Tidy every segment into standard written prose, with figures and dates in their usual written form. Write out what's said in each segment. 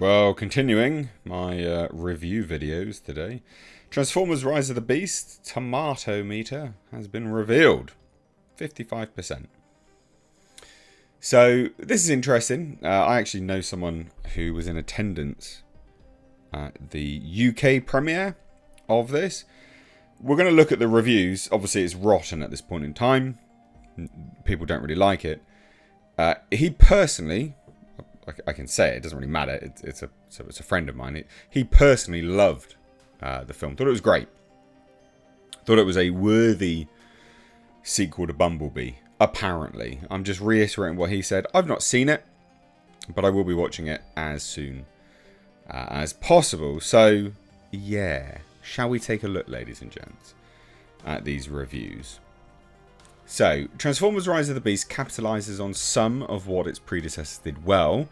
Well, continuing my review videos today. Transformers Rise of the Beast tomato meter has been revealed. 55%. So, this is interesting. I actually know someone who was in attendance at the UK premiere of this. We're going to look at the reviews. Obviously, it's rotten at this point in time. People don't really like it. He personally... I can say it doesn't really matter. It's a friend of mine. He personally loved the film. Thought it was great. Thought it was a worthy sequel to Bumblebee. Apparently, I'm just reiterating what he said. I've not seen it, but I will be watching it as soon as possible. So, yeah, shall we take a look, ladies and gents, at these reviews? So, Transformers Rise of the Beast capitalises on some of what its predecessors did well,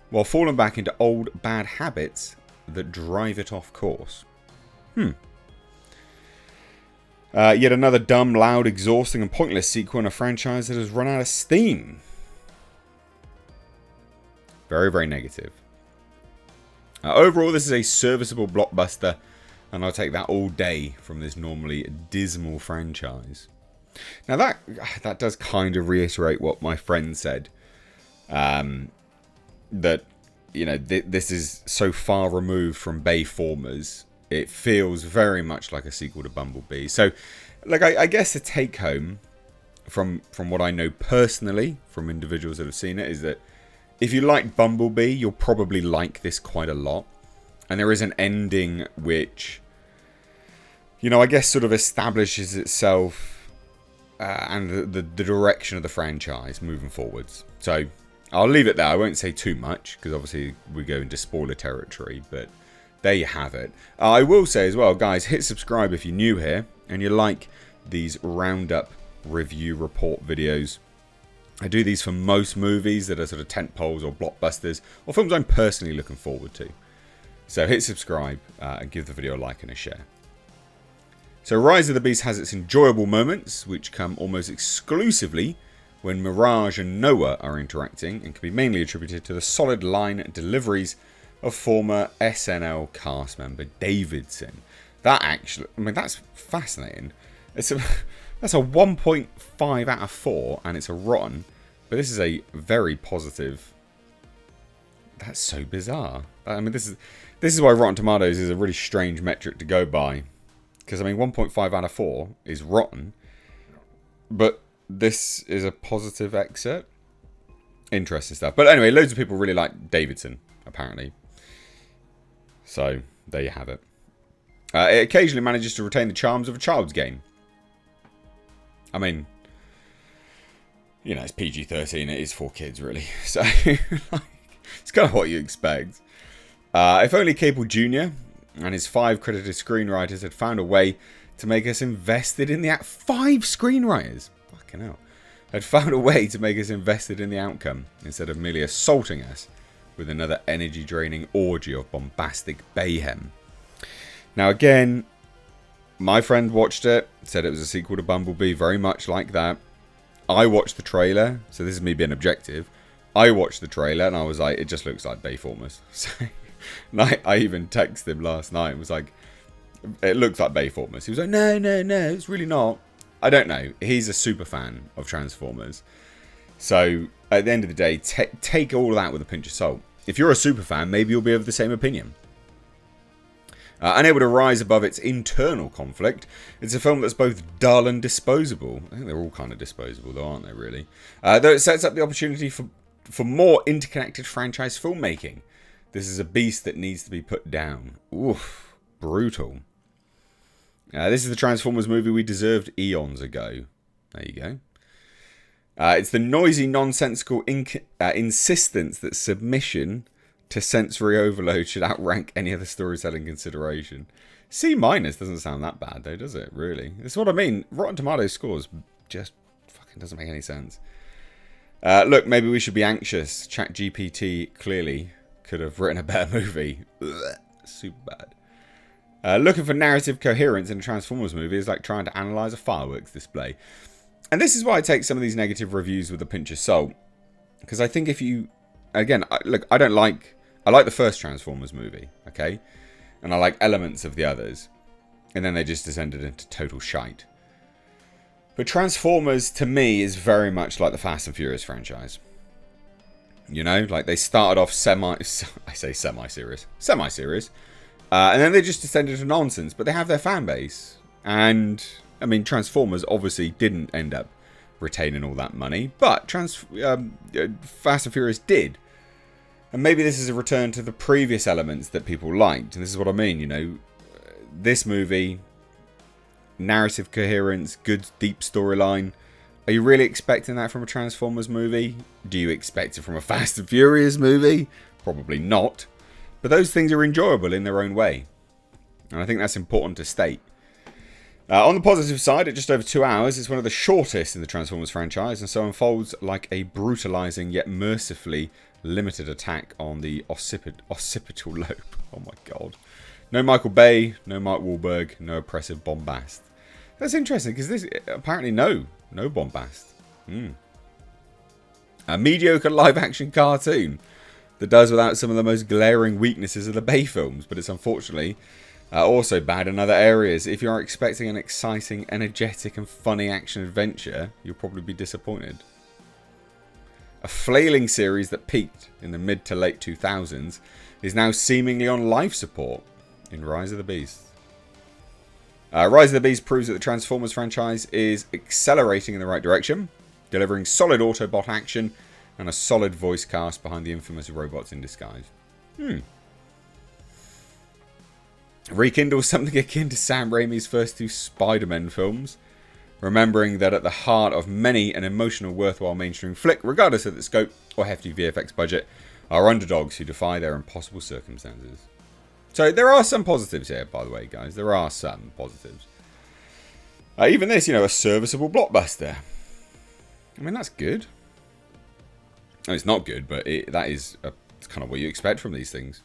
while falling back into old bad habits that drive it off course. Yet another dumb, loud, exhausting and pointless sequel in a franchise that has run out of steam. Very, very negative. Overall, this is a serviceable blockbuster, and I'll take that all day from this normally dismal franchise. Now that does kind of reiterate what my friend said, that this is so far removed from Bayformers, it feels very much like a sequel to Bumblebee. So, I guess the take home from what I know personally from individuals that have seen it is that if you like Bumblebee, you'll probably like this quite a lot, and there is an ending which, I guess sort of establishes itself. And the direction of the franchise moving forwards. So I'll leave it there. I won't say too much because obviously we go into spoiler territory, but there you have it. I will say as well, guys, hit subscribe if you're new here and you like these roundup review report videos. I do these for most movies that are sort of tentpoles or blockbusters or films I'm personally looking forward to. So hit subscribe and give the video a like and a share. So Rise of the Beast has its enjoyable moments, which come almost exclusively when Mirage and Noah are interacting, and can be mainly attributed to the solid line deliveries of former SNL cast member Davidson. That's fascinating. That's a 1.5 out of 4, and it's a rotten, but this is a very positive. That's so bizarre. This is why Rotten Tomatoes is a really strange metric to go by. Because, 1.5 out of 4 is rotten. But this is a positive excerpt. Interesting stuff. But anyway, loads of people really like Davidson, apparently. So, there you have it. It occasionally manages to retain the charms of a child's game. It's PG-13. It is for kids, really. So, it's kind of what you expect. If only Cable Jr. and his 5 credited screenwriters had found a way to make us invested in the 5 screenwriters, fucking hell, had found a way to make us invested in the outcome instead of merely assaulting us with another energy-draining orgy of bombastic mayhem. Now again, my friend watched it, said it was a sequel to Bumblebee, very much like that. I watched the trailer, so this is me being objective. I watched the trailer and I was like, it just looks like Bayformers. So, and I even texted him last night and was like, it looks like Bayformers. He was like, no, it's really not. I don't know. He's a super fan of Transformers. So, at the end of the day, take all of that with a pinch of salt. If you're a super fan, maybe you'll be of the same opinion. Unable to rise above its internal conflict, it's a film that's both dull and disposable. I think they're all kind of disposable, though, aren't they, really? Though it sets up the opportunity for more interconnected franchise filmmaking. This is a beast that needs to be put down. Oof, brutal. This is the Transformers movie we deserved eons ago. There you go. It's the noisy, nonsensical insistence that submission to sensory overload should outrank any other storytelling consideration. C- doesn't sound that bad, though, does it? Really? That's what I mean. Rotten Tomatoes scores just fucking doesn't make any sense. Look, maybe we should be anxious. ChatGPT clearly could have written a better movie. Ugh, super bad. Looking for narrative coherence in a Transformers movie is like trying to analyse a fireworks display. And this is why I take some of these negative reviews with a pinch of salt. Because I think if you... Again, I don't like I like the first Transformers movie, okay? And I like elements of the others. And then they just descended into total shite. But Transformers, to me, is very much like the Fast and Furious franchise. You know, like they started off semi-serious. And then they just descended to nonsense. But they have their fan base. And, I mean, Transformers obviously didn't end up retaining all that money. But Fast and Furious did. And maybe this is a return to the previous elements that people liked. And this is what I mean, you know. This movie, narrative coherence, good deep storyline. Are you really expecting that from a Transformers movie? Do you expect it from a Fast and Furious movie? Probably not. But those things are enjoyable in their own way. And I think that's important to state. On the positive side, at just over 2 hours, it's one of the shortest in the Transformers franchise, and so unfolds like a brutalizing yet mercifully limited attack on the occipital lobe. Oh my god. No Michael Bay, no Mark Wahlberg, no oppressive bombast. That's interesting, because this, apparently no bombast. A mediocre live-action cartoon that does without some of the most glaring weaknesses of the Bay films, but it's unfortunately also bad in other areas. If you are expecting an exciting, energetic and funny action adventure, you'll probably be disappointed. A flailing series that peaked in the mid to late 2000s is now seemingly on life support in Rise of the Beast. Rise of the Beast proves that the Transformers franchise is accelerating in the right direction, delivering solid Autobot action and a solid voice cast behind the infamous robots in disguise. Rekindle something akin to Sam Raimi's first 2 Spider-Man films, remembering that at the heart of many an emotional, worthwhile mainstream flick, regardless of the scope or hefty VFX budget, are underdogs who defy their impossible circumstances. So there are some positives here, by the way, guys. There are some positives. Even this, you know, a serviceable blockbuster. I mean, that's good. I mean, it's not good, but that is kind of what you expect from these things.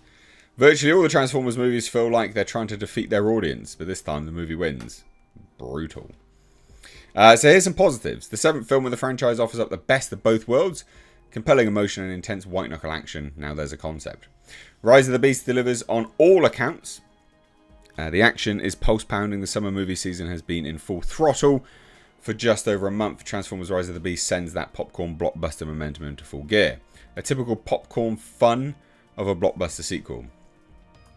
Virtually all the Transformers movies feel like they're trying to defeat their audience, but this time the movie wins. Brutal. So here's some positives. The 7th film of the franchise offers up the best of both worlds. Compelling emotion and intense white-knuckle action. Now there's a concept. Rise of the Beast delivers on all accounts. The action is pulse-pounding. The summer movie season has been in full throttle. For just over a month, Transformers Rise of the Beast sends that popcorn blockbuster momentum into full gear. A typical popcorn fun of a blockbuster sequel.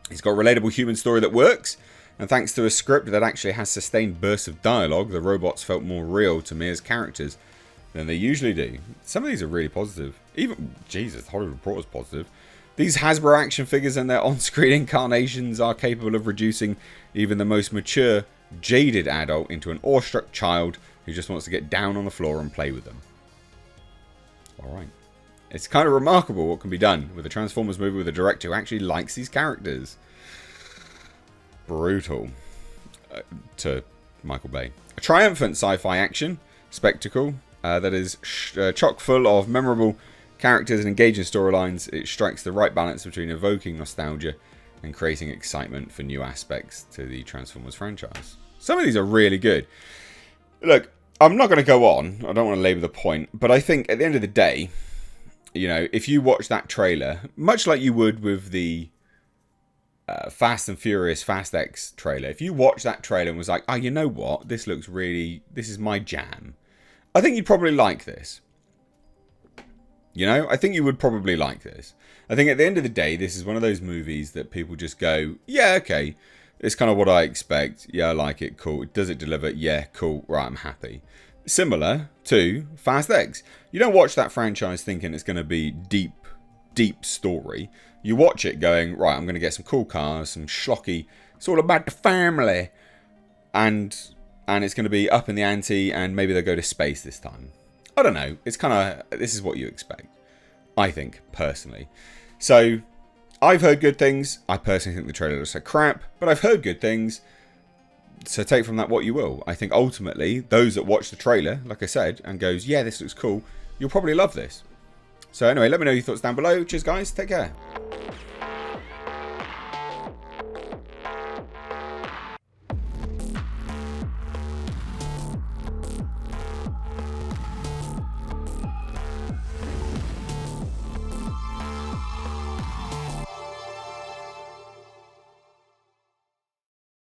It's got a relatable human story that works. And thanks to a script that actually has sustained bursts of dialogue, the robots felt more real to me as characters than they usually do. Some of these are really positive. Even, Jesus, Hollywood Reporter's positive. These Hasbro action figures and their on-screen incarnations are capable of reducing even the most mature, jaded adult into an awestruck child who just wants to get down on the floor and play with them. Alright. It's kind of remarkable what can be done with a Transformers movie with a director who actually likes these characters. Brutal. To Michael Bay. A triumphant sci-fi action spectacle that is chock full of memorable characters and engaging storylines. It strikes the right balance between evoking nostalgia and creating excitement for new aspects to the Transformers franchise. Some of these are really good. Look, I'm not going to go on. I don't want to labour the point. But I think at the end of the day, you know, if you watch that trailer, much like you would with the Fast and Furious Fast X trailer, if you watch that trailer and was like, oh, you know what? This looks really... This is my jam. I think you'd probably like this. You know, I think you would probably like this. I think at the end of the day, this is one of those movies that people just go, yeah, okay, it's kind of what I expect. Yeah, I like it. Cool. Does it deliver? Yeah, cool. Right, I'm happy. Similar to Fast X. You don't watch that franchise thinking it's going to be deep story. You watch it going, right, I'm going to get some cool cars, some schlocky. It's all about the family. And it's going to be up in the ante, and maybe they'll go to space this time. I don't know. It's kind of, this is what you expect. I think, personally. So, I've heard good things. I personally think the trailer looks like crap, but I've heard good things. So take from that what you will. I think ultimately, those that watch the trailer, like I said, and goes, yeah, this looks cool, you'll probably love this. So anyway, let me know your thoughts down below. Cheers, guys. Take care.